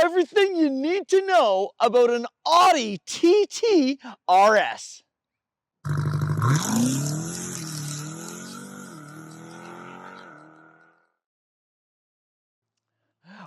everything you need to know about an Audi TTRS.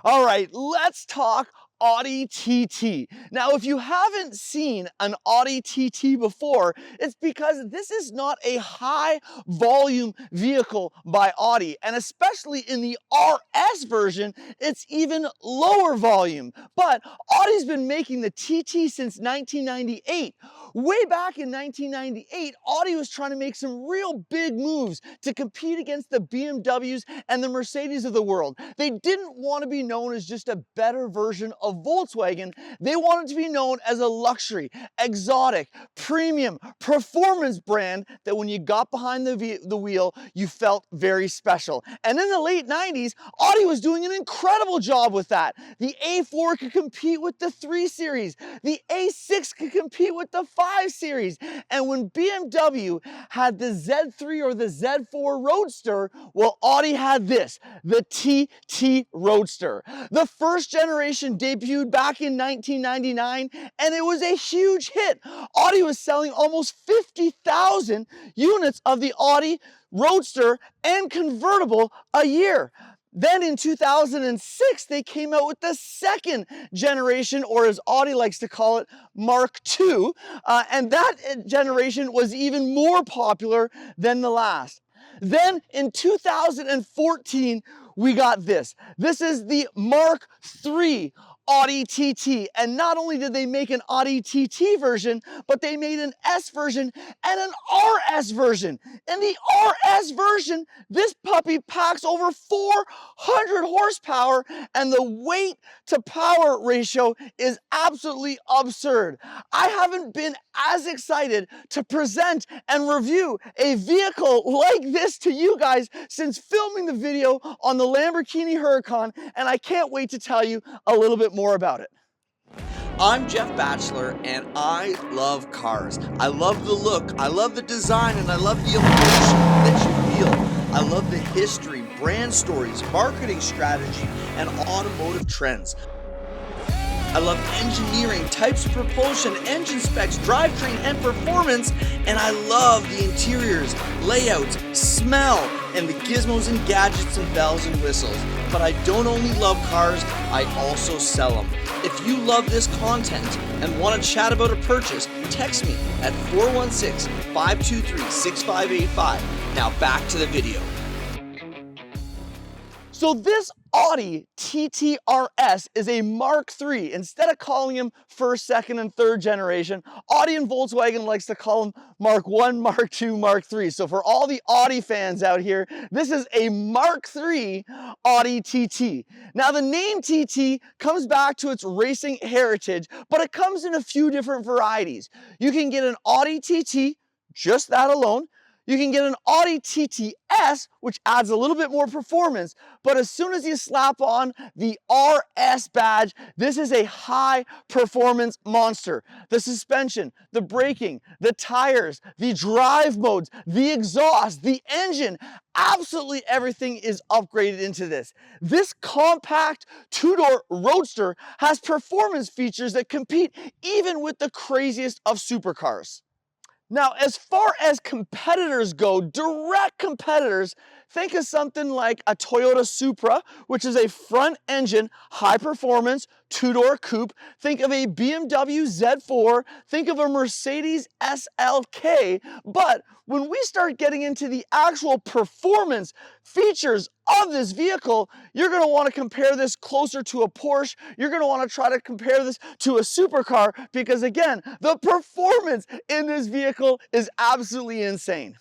All right, let's talk Audi TT. Now, if you haven't seen an Audi TT before, it's because this is not a high volume vehicle by Audi, and especially in the RS version, it's even lower volume. But Audi's been making the TT since 1998. Way back in 1998, Audi was trying to make some real big moves to compete against the BMWs and the Mercedes of the world. They didn't want to be known as just a better version of Volkswagen. They wanted to be known as a luxury, exotic, premium, performance brand that when you got behind the wheel, you felt very special. And in the late 90s, Audi was doing an incredible job with that. The A4 could compete with the 3 Series. The A6 could compete with the 5 Series. And when BMW had the Z3 or the Z4 Roadster, well, Audi had this, the TT Roadster. The first generation debuted back in 1999, and it was a huge hit. Audi was selling almost 50,000 units of the Audi Roadster and convertible a year. Then in 2006, they came out with the second generation, or as Audi likes to call it, Mark II, and that generation was even more popular than the last. Then in 2014, we got this. This is the Mark III Audi TT, and not only did they make an Audi TT version, but they made an S version and an RS version. In the RS version, this puppy packs over 400 horsepower, and the weight to power ratio is absolutely absurd. I haven't been as excited to present and review a vehicle like this to you guys since filming the video on the Lamborghini Huracan, and I can't wait to tell you a little bit more about it. I'm Jeff Batchelor, and I love cars. I love the look, I love the design, and I love the emotion that you feel. I love the history, brand stories, marketing strategy, and automotive trends. I love engineering, types of propulsion, engine specs, drivetrain, and performance, and I love the interiors, layouts, smell, and the gizmos and gadgets and bells and whistles. But I don't only love cars, I also sell them. If you love this content and want to chat about a purchase, text me at 416-523-6585. Now back to the video. So this Audi TTRS is a Mark III. Instead of calling him first, second, and third generation, Audi and Volkswagen likes to call him Mark I, Mark II, Mark III. So for all the Audi fans out here, this is a Mark III Audi TT. Now the name TT comes back to its racing heritage, but it comes in a few different varieties. You can get an Audi TT, just that alone. You can get an Audi TTS, which adds a little bit more performance, but as soon as you slap on the RS badge, this is a high performance monster. The suspension, the braking, the tires, the drive modes, the exhaust, the engine, absolutely everything is upgraded into this. This compact two-door roadster has performance features that compete even with the craziest of supercars. Now, as far as competitors go, direct competitors, think of something like a Toyota Supra, which is a front-engine, high-performance, two-door coupe. Think of a BMW Z4. Think of a Mercedes SLK. But when we start getting into the actual performance features of this vehicle, you're going to want to compare this closer to a Porsche. You're going to want to try to compare this to a supercar because, again, the performance in this vehicle is absolutely insane.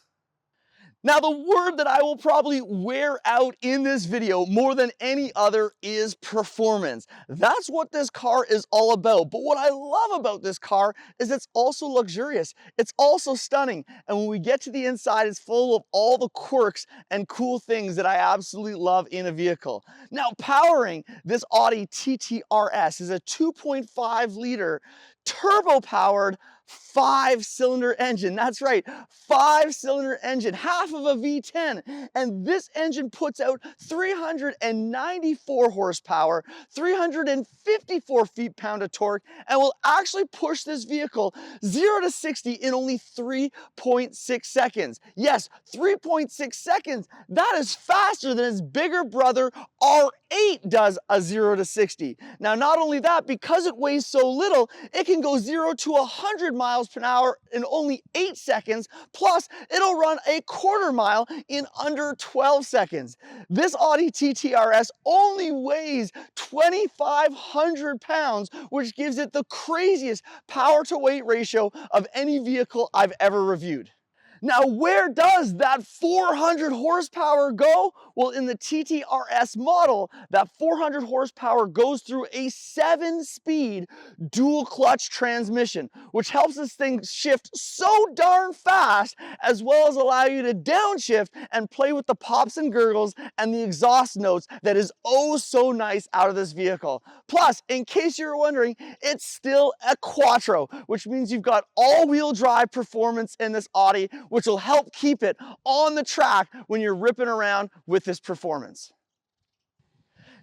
Now, the word that I will probably wear out in this video more than any other is performance. That's what this car is all about. But what I love about this car is it's also luxurious. It's also stunning. And when we get to the inside, it's full of all the quirks and cool things that I absolutely love in a vehicle. Now, powering this Audi TTRS is a 2.5 liter turbo-powered 5-cylinder engine. That's right, 5-cylinder engine, half of a V10. And this engine puts out 394 horsepower, 354 feet-pound of torque, and will actually push this vehicle 0 to 60 in only 3.6 seconds. Yes, 3.6 seconds. That is faster than its bigger brother R8 does a 0 to 60. Now, not only that, because it weighs so little, it can go 0 to 100 miles per hour in only 8 seconds, plus it'll run a quarter mile in under 12 seconds. This Audi TTRS only weighs 2,500 pounds, which gives it the craziest power to weight ratio of any vehicle I've ever reviewed. Now, where does that 400 horsepower go? Well, in the TTRS model, that 400 horsepower goes through a 7-speed dual clutch transmission, which helps this thing shift so darn fast, as well as allow you to downshift and play with the pops and gurgles and the exhaust notes that is oh so nice out of this vehicle. Plus, in case you're wondering, it's still a quattro, which means you've got all-wheel drive performance in this Audi, which will help keep it on the track when you're ripping around with this performance.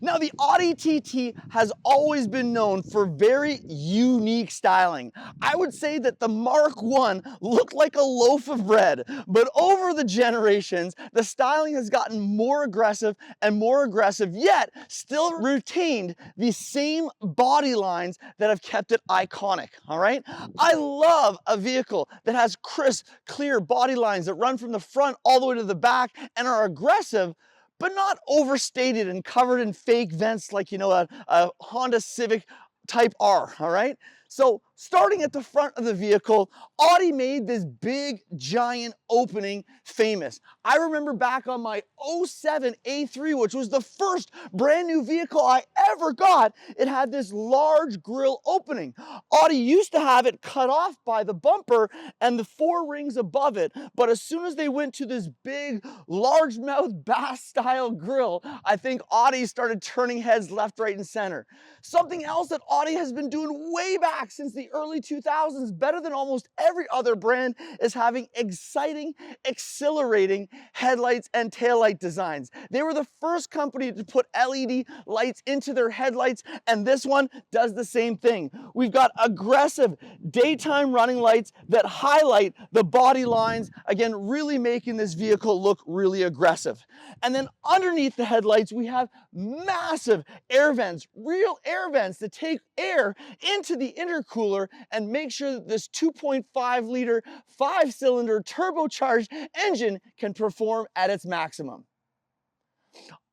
Now, the Audi TT has always been known for very unique styling. I would say that the Mark I looked like a loaf of bread, but over the generations, the styling has gotten more aggressive and more aggressive, yet still retained the same body lines that have kept it iconic, all right? I love a vehicle that has crisp, clear body lines that run from the front all the way to the back and are aggressive, but not overstated and covered in fake vents like, a Honda Civic Type R, all right? So starting at the front of the vehicle, Audi made this big, giant opening famous. I remember back on my '07 A3, which was the first brand new vehicle I ever got, it had this large grille opening. Audi used to have it cut off by the bumper and the 4 rings above it, but as soon as they went to this big, largemouth bass-style grille, I think Audi started turning heads left, right, and center. Something else that Audi has been doing way back since the early 2000s, better than almost every other brand, is having exciting, exhilarating headlights and taillight designs. They were the first company to put LED lights into their headlights, and this one does the same thing. We've got aggressive daytime running lights that highlight the body lines, again, really making this vehicle look really aggressive. And then underneath the headlights, we have massive air vents, real air vents that take air into the intercooler and make sure that this 2.5 liter 5-cylinder turbocharged engine can perform at its maximum.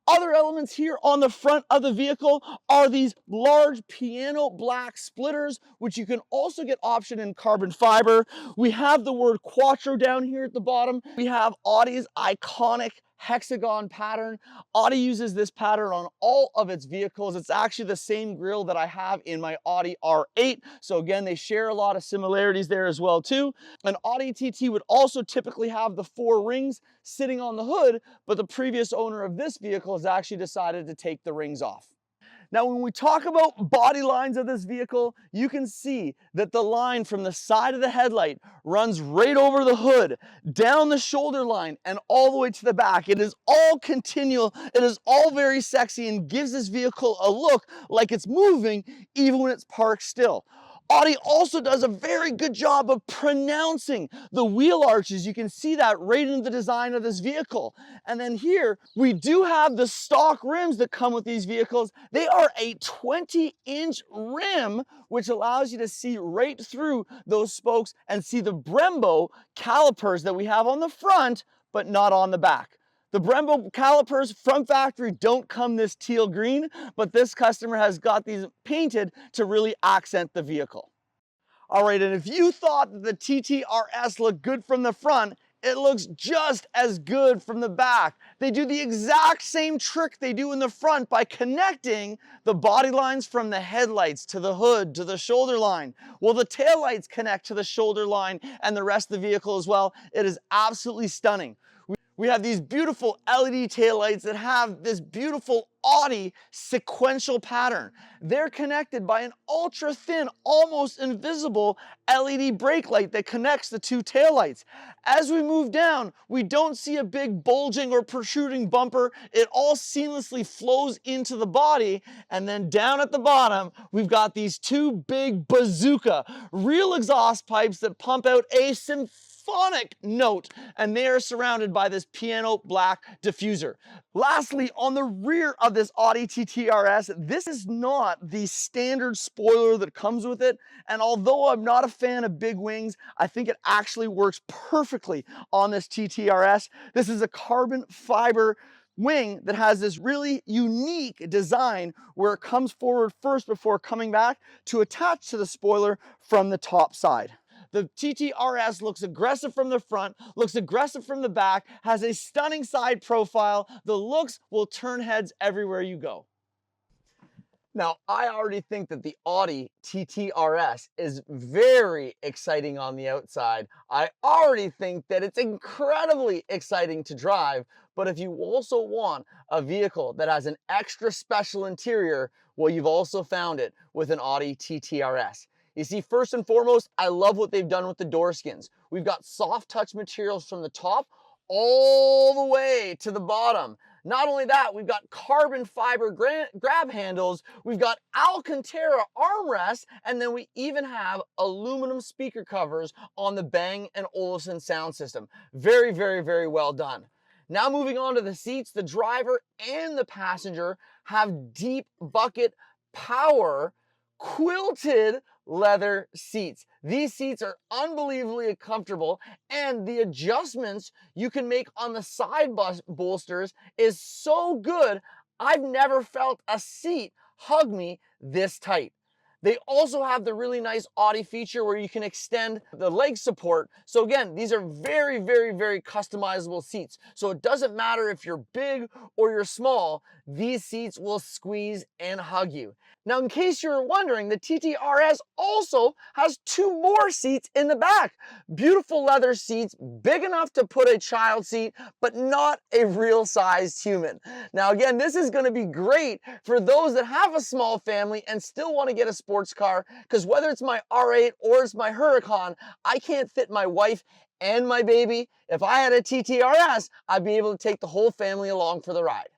Other elements here on the front of the vehicle are these large piano black splitters, which you can also get optioned in carbon fiber. We have the word quattro down here at the bottom. We have Audi's iconic hexagon pattern. Audi uses this pattern on all of its vehicles. It's actually the same grille that I have in my Audi R8. So again, they share a lot of similarities there as well too. An Audi TT would also typically have the 4 rings sitting on the hood, but the previous owner of this vehicle has actually decided to take the rings off. Now, when we talk about body lines of this vehicle, you can see that the line from the side of the headlight runs right over the hood, down the shoulder line, and all the way to the back. It is all continual, it is all very sexy, and gives this vehicle a look like it's moving even when it's parked still. Audi also does a very good job of pronouncing the wheel arches. You can see that right in the design of this vehicle. And then here, we do have the stock rims that come with these vehicles. They are a 20-inch rim, which allows you to see right through those spokes and see the Brembo calipers that we have on the front, but not on the back. The Brembo calipers from factory don't come this teal green, but this customer has got these painted to really accent the vehicle. All right, and if you thought that the TTRS looked good from the front, it looks just as good from the back. They do the exact same trick they do in the front by connecting the body lines from the headlights to the hood to the shoulder line. Well, the taillights connect to the shoulder line and the rest of the vehicle as well. It is absolutely stunning. We have these beautiful LED taillights that have this beautiful Audi sequential pattern. They're connected by an ultra thin, almost invisible LED brake light that connects the two taillights. As we move down, we don't see a big bulging or protruding bumper. It all seamlessly flows into the body. And then down at the bottom, we've got these two big bazooka, real exhaust pipes that pump out a symphonic note, and they are surrounded by this piano black diffuser. Lastly, on the rear of this Audi TTRS, this is not the standard spoiler that comes with it, and although I'm not a fan of big wings, I think it actually works perfectly on this TTRS. This is a carbon fiber wing that has this really unique design where it comes forward first before coming back to attach to the spoiler from the top side. The TTRS looks aggressive from the front, looks aggressive from the back, has a stunning side profile. The looks will turn heads everywhere you go. Now, I already think that the Audi TTRS is very exciting on the outside. I already think that it's incredibly exciting to drive, but if you also want a vehicle that has an extra special interior, well, you've also found it with an Audi TTRS. You see, first and foremost, I love what they've done with the door skins. We've got soft touch materials from the top all the way to the bottom. Not only that, we've got carbon fiber grab handles, we've got Alcantara armrests, and then we even have aluminum speaker covers on the Bang & Olufsen sound system. Very, very, very well done. Now moving on to the seats, the driver and the passenger have deep bucket power quilted leather seats. These seats are unbelievably comfortable, and the adjustments you can make on the side bolsters is so good. I've never felt a seat hug me this tight. They also have the really nice Audi feature where you can extend the leg support. So again, these are very, very, very customizable seats. So it doesn't matter if you're big or you're small, these seats will squeeze and hug you. Now, in case you're wondering, the TTRS also has two more seats in the back. Beautiful leather seats, big enough to put a child seat, but not a real sized human. Now, again, this is going to be great for those that have a small family and still want to get a sports car, because whether it's my R8 or it's my Huracan, I can't fit my wife and my baby. If I had a TTRS, I'd be able to take the whole family along for the ride.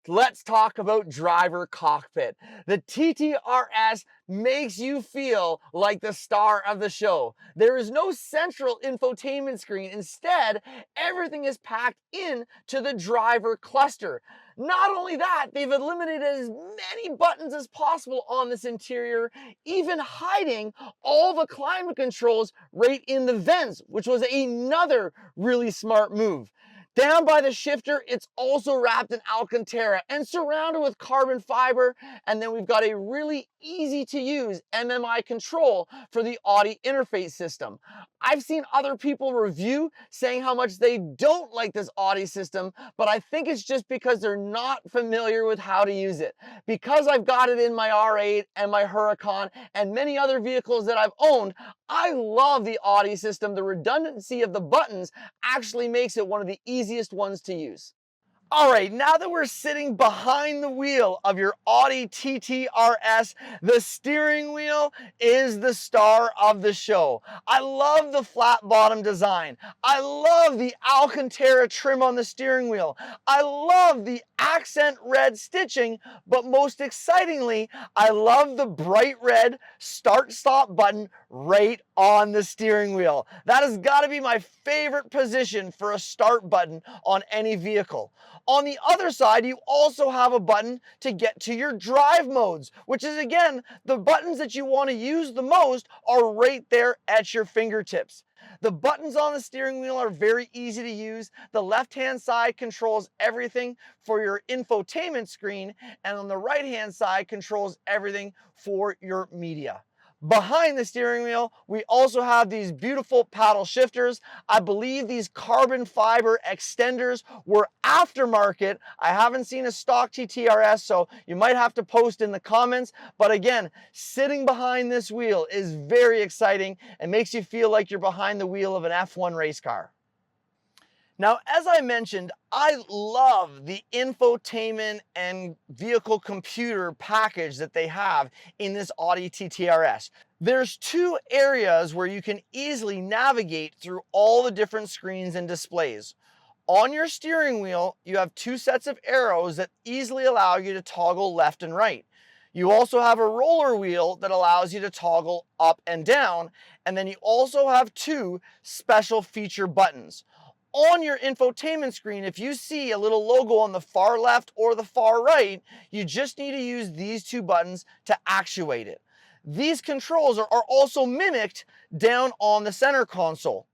Let's talk about driver cockpit. The TTRS makes you feel like the star of the show. There is no central infotainment screen. Instead, everything is packed into the driver cluster. Not only that, they've eliminated as many buttons as possible on this interior, even hiding all the climate controls right in the vents, which was another really smart move. Down by the shifter, it's also wrapped in Alcantara and surrounded with carbon fiber. And then we've got a really easy to use MMI control for the Audi interface system. I've seen other people review saying how much they don't like this Audi system, but I think it's just because they're not familiar with how to use it. Because I've got it in my R8 and my Huracan and many other vehicles that I've owned, I love the Audi system. The redundancy of the buttons actually makes it one of the easiest ones to use. All right, now that we're sitting behind the wheel of your Audi TTRS, the steering wheel is the star of the show. I love the flat bottom design. I love the Alcantara trim on the steering wheel. I love the accent red stitching, but most excitingly, I love the bright red start-stop button right on the steering wheel. That has got to be my favorite position for a start button on any vehicle. On the other side, you also have a button to get to your drive modes, which is, again, the buttons that you want to use the most are right there at your fingertips. The buttons on the steering wheel are very easy to use. The left-hand side controls everything for your infotainment screen, and on the right-hand side controls everything for your media. Behind the steering wheel, we also have these beautiful paddle shifters. I believe these carbon fiber extenders were aftermarket. I haven't seen a stock TTRS, so you might have to post in the comments. But again, sitting behind this wheel is very exciting and makes you feel like you're behind the wheel of an F1 race car. Now, as I mentioned, I love the infotainment and vehicle computer package that they have in this Audi TTRS. There's two areas where you can easily navigate through all the different screens and displays. On your steering wheel, you have two sets of arrows that easily allow you to toggle left and right. You also have a roller wheel that allows you to toggle up and down, and then you also have two special feature buttons. On your infotainment screen, if you see a little logo on the far left or the far right, you just need to use these two buttons to actuate it. These controls are also mimicked down on the center console.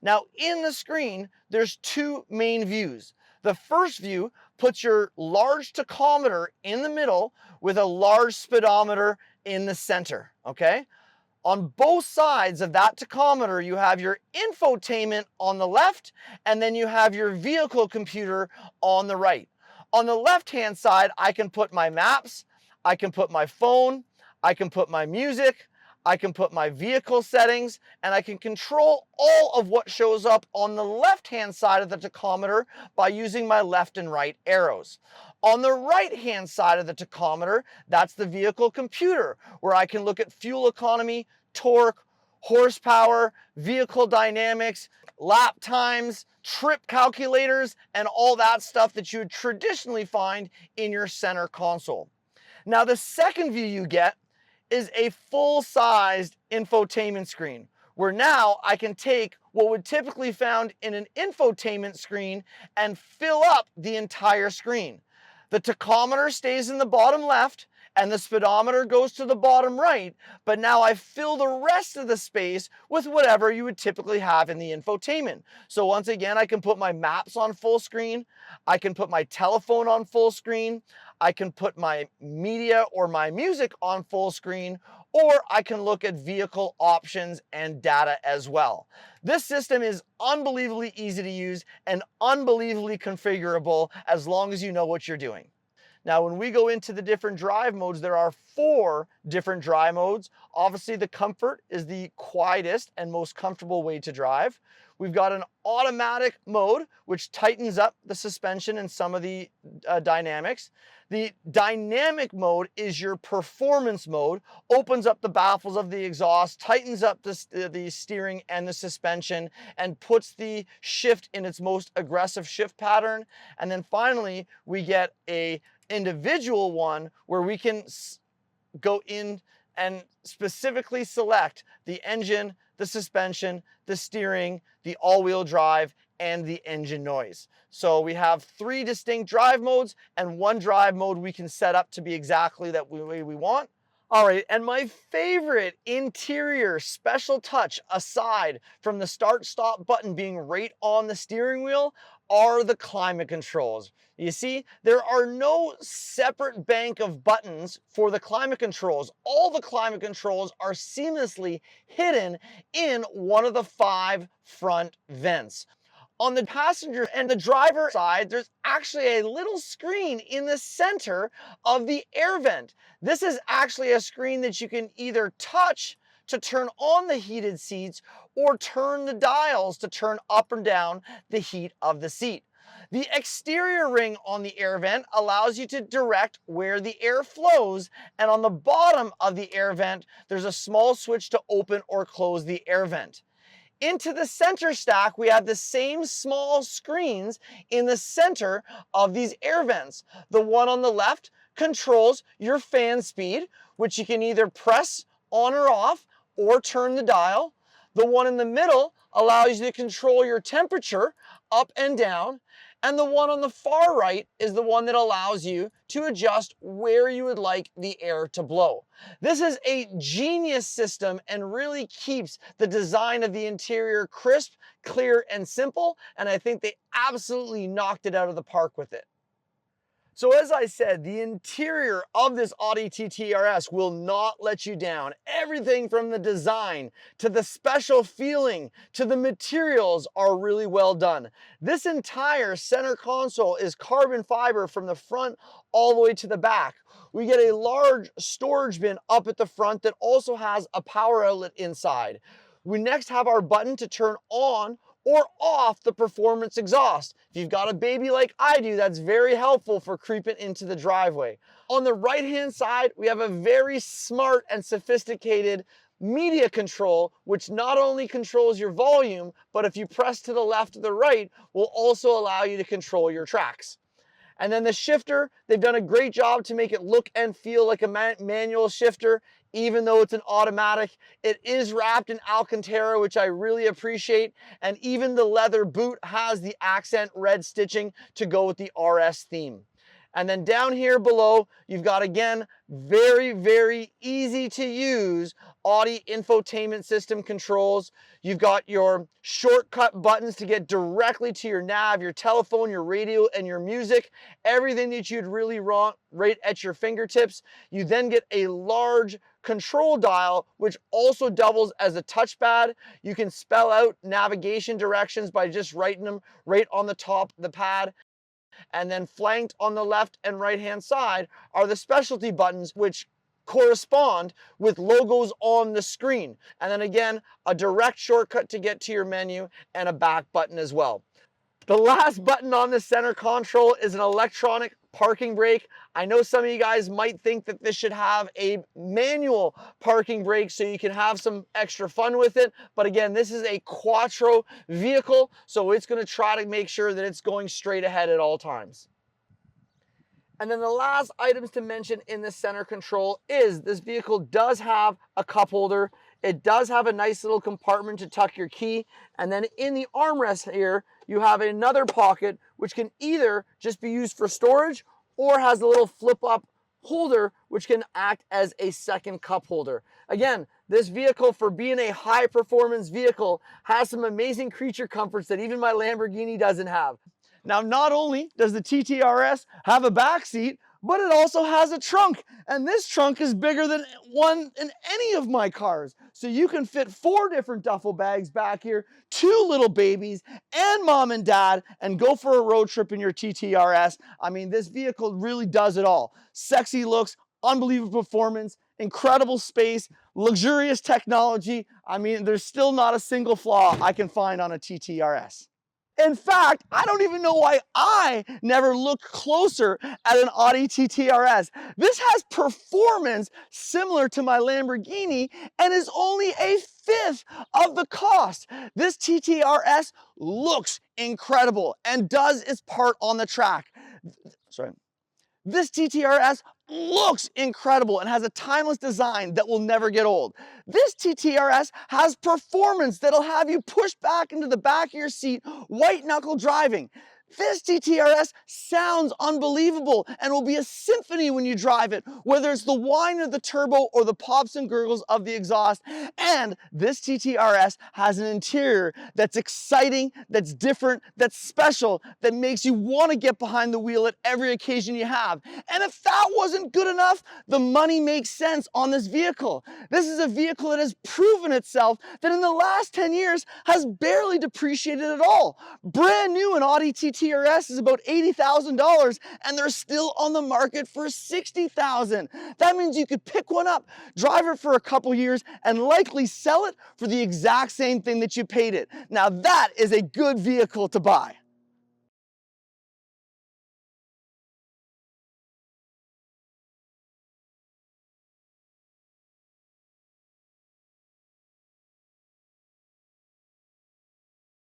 Now, in the screen, there's two main views. The first view puts your large tachometer in the middle with a large speedometer in the center, okay? On both sides of that tachometer, you have your infotainment on the left, and then you have your vehicle computer on the right. On the left-hand side, I can put my maps, I can put my phone, I can put my music, I can put my vehicle settings, and I can control all of what shows up on the left-hand side of the tachometer by using my left and right arrows. On the right-hand side of the tachometer, that's the vehicle computer, where I can look at fuel economy, torque, horsepower, vehicle dynamics, lap times, trip calculators, and all that stuff that you would traditionally find in your center console. Now, the second view you get is a full-sized infotainment screen, where now I can take what would typically found in an infotainment screen and fill up the entire screen. The tachometer stays in the bottom left and the speedometer goes to the bottom right, but now I fill the rest of the space with whatever you would typically have in the infotainment. So once again, I can put my maps on full screen, I can put my telephone on full screen, I can put my media or my music on full screen, or I can look at vehicle options and data as well. This system is unbelievably easy to use and unbelievably configurable as long as you know what you're doing. Now, when we go into the different drive modes, there are 4 different drive modes. Obviously, the Comfort is the quietest and most comfortable way to drive. We've got an automatic mode, which tightens up the suspension and some of the dynamics. The dynamic mode is your performance mode, opens up the baffles of the exhaust, tightens up the steering and the suspension, and puts the shift in its most aggressive shift pattern. And then finally, we get a individual one where we can go in and specifically select the engine, the suspension, the steering, the all-wheel drive, and the engine noise. So we have 3 distinct drive modes and 1 drive mode we can set up to be exactly that way we want. All right, and my favorite interior special touch, aside from the start-stop button being right on the steering wheel, are the climate controls. You see, there are no separate bank of buttons for the climate controls. All the climate controls are seamlessly hidden in one of the 5 front vents. On the passenger and the driver side, there's actually a little screen in the center of the air vent. This is actually a screen that you can either touch to turn on the heated seats or turn the dials to turn up and down the heat of the seat. The exterior ring on the air vent allows you to direct where the air flows, and on the bottom of the air vent, there's a small switch to open or close the air vent. Into the center stack, we have the same small screens in the center of these air vents. The one on the left controls your fan speed, which you can either press on or off or turn the dial. The one in the middle allows you to control your temperature up and down. And the one on the far right is the one that allows you to adjust where you would like the air to blow. This is a genius system and really keeps the design of the interior crisp, clear, and simple. And I think they absolutely knocked it out of the park with it. So as I said, the interior of this Audi TTRS will not let you down. Everything from the design to the special feeling to the materials are really well done. This entire center console is carbon fiber from the front all the way to the back. We get a large storage bin up at the front that also has a power outlet inside. We next have our button to turn on or off the performance exhaust. If you've got a baby like I do, that's very helpful for creeping into the driveway. On the right-hand side, we have a very smart and sophisticated media control, which not only controls your volume, but if you press to the left or the right, will also allow you to control your tracks. And then the shifter, they've done a great job to make it look and feel like a manual shifter, even though it's an automatic. It is wrapped in Alcantara, which I really appreciate. And even the leather boot has the accent red stitching to go with the RS theme. And then down here below, you've got, again, very, very easy to use Audi infotainment system controls. You've got your shortcut buttons to get directly to your nav, your telephone, your radio, and your music. Everything that you'd really want right at your fingertips. You then get a large control dial, which also doubles as a touchpad. You can spell out navigation directions by just writing them right on the top of the pad. And then flanked on the left and right hand side are the specialty buttons, which correspond with logos on the screen. And then again, a direct shortcut to get to your menu and a back button as well. The last button on the center console is an electronic parking brake. I know some of you guys might think that this should have a manual parking brake so you can have some extra fun with it. But again, this is a quattro vehicle, so it's going to try to make sure that it's going straight ahead at all times. And then the last items to mention in the center control is this vehicle does have a cup holder. It does have a nice little compartment to tuck your key. And then in the armrest here, you have another pocket, which can either just be used for storage or has a little flip up holder, which can act as a second cup holder. Again, this vehicle, for being a high performance vehicle, has some amazing creature comforts that even my Lamborghini doesn't have. Now, not only does the TTRS have a back seat, but it also has a trunk. And this trunk is bigger than one in any of my cars. So you can fit 4 different duffel bags back here, 2 little babies, and mom and dad, and go for a road trip in your TTRS. I mean, this vehicle really does it all. Sexy looks, unbelievable performance, incredible space, luxurious technology. I mean, there's still not a single flaw I can find on a TTRS. In fact, I don't even know why I never looked closer at an Audi TTRS. This has performance similar to my Lamborghini and is only a fifth of the cost. This TTRS looks incredible and does its part on the track. This TTRS looks incredible and has a timeless design that will never get old. This TTRS has performance that'll have you pushed back into the back of your seat, white knuckle driving. This TTRS sounds unbelievable and will be a symphony when you drive it, whether it's the whine of the turbo or the pops and gurgles of the exhaust. And this TTRS has an interior that's exciting, that's different, that's special, that makes you want to get behind the wheel at every occasion you have. And if that wasn't good enough, the money makes sense on this vehicle. This is a vehicle that has proven itself that in the last 10 years has barely depreciated at all. Brand new, an Audi TTRS is about $80,000 and they're still on the market for $60,000. That means you could pick one up, drive it for a couple years, and likely sell it for the exact same thing that you paid it. Now that is a good vehicle to buy.